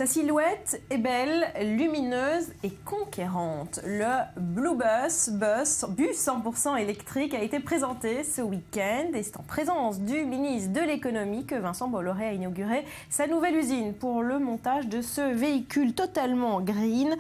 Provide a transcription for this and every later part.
Sa silhouette est belle, lumineuse et conquérante. Le Blue Bus 100% électrique, a été présenté ce week-end et c'est en présence du ministre de l'économie que Vincent Bolloré a inauguré sa nouvelle usine pour le montage de ce véhicule totalement green.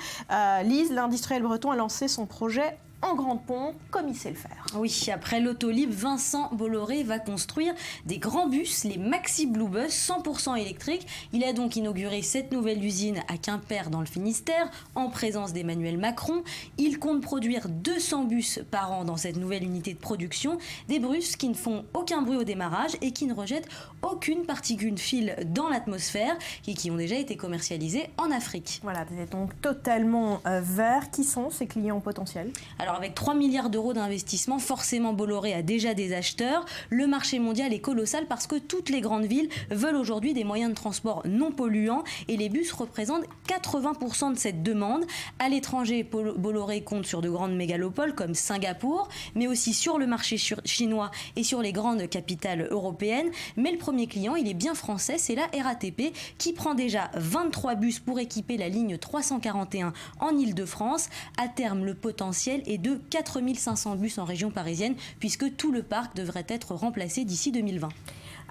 Lise, l'industriel breton a lancé son projet en grande pompe, comme il sait le faire. Oui, après l'Autolib, Vincent Bolloré va construire des grands bus, les Maxi Blue Bus 100% électriques. Il a donc inauguré cette nouvelle usine à Quimper dans le Finistère, en présence d'Emmanuel Macron. Il compte produire 200 bus par an dans cette nouvelle unité de production, des bus qui ne font aucun bruit au démarrage et qui ne rejettent aucune particule fine dans l'atmosphère et qui ont déjà été commercialisés en Afrique. Voilà, c'est donc totalement vert. Qui sont ces clients potentiels ? Alors avec 3 milliards d'euros d'investissement, forcément Bolloré a déjà des acheteurs. Le marché mondial est colossal parce que toutes les grandes villes veulent aujourd'hui des moyens de transport non polluants et les bus représentent 80% de cette demande. À l'étranger, Bolloré compte sur de grandes mégalopoles comme Singapour, mais aussi sur le marché chinois et sur les grandes capitales européennes. Mais le premier client, il est bien français, c'est la RATP qui prend déjà 23 bus pour équiper la ligne 341 en Île-de-France. À terme, le potentiel est de 4500 bus en région parisienne, puisque tout le parc devrait être remplacé d'ici 2020.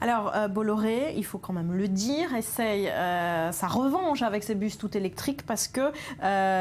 Alors, Bolloré, il faut quand même le dire, essaye sa revanche avec ses bus tout électriques parce que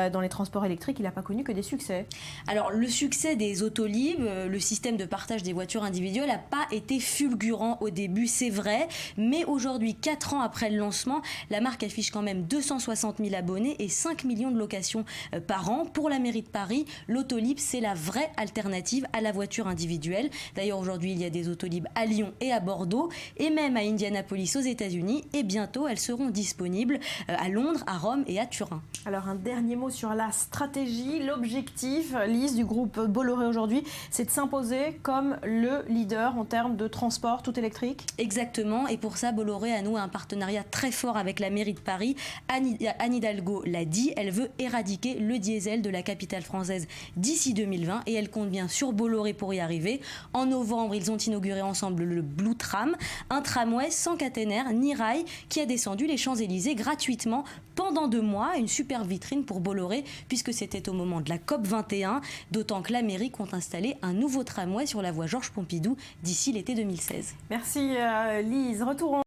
dans les transports électriques, il n'a pas connu que des succès. Alors, le succès des Autolib, le système de partage des voitures individuelles, n'a pas été fulgurant au début, c'est vrai, mais aujourd'hui, 4 ans après le lancement, la marque affiche quand même 260 000 abonnés et 5 millions de locations par an. Pour la mairie de Paris, l'Autolib, c'est la vraie alternative à la voiture individuelle. D'ailleurs, aujourd'hui, il y a des Autolib à Lyon et à Bordeaux, et même à Indianapolis aux États-Unis, et bientôt elles seront disponibles à Londres, à Rome et à Turin. Alors un dernier mot sur la stratégie, l'objectif, Lise, du groupe Bolloré aujourd'hui, c'est de s'imposer comme le leader en termes de transport tout électrique. Exactement, et pour ça Bolloré a noué un partenariat très fort avec la mairie de Paris. Anne Hidalgo l'a dit, elle veut éradiquer le diesel de la capitale française d'ici 2020 et elle compte bien sur Bolloré pour y arriver. En novembre, ils ont inauguré ensemble le Blue Tram, un tramway sans caténaire ni rail qui a descendu les Champs-Élysées gratuitement pendant 2 mois. Une superbe vitrine pour Bolloré puisque c'était au moment de la COP21, d'autant que la mairie compte installer un nouveau tramway sur la voie Georges Pompidou d'ici l'été 2016. Merci Lise. Retour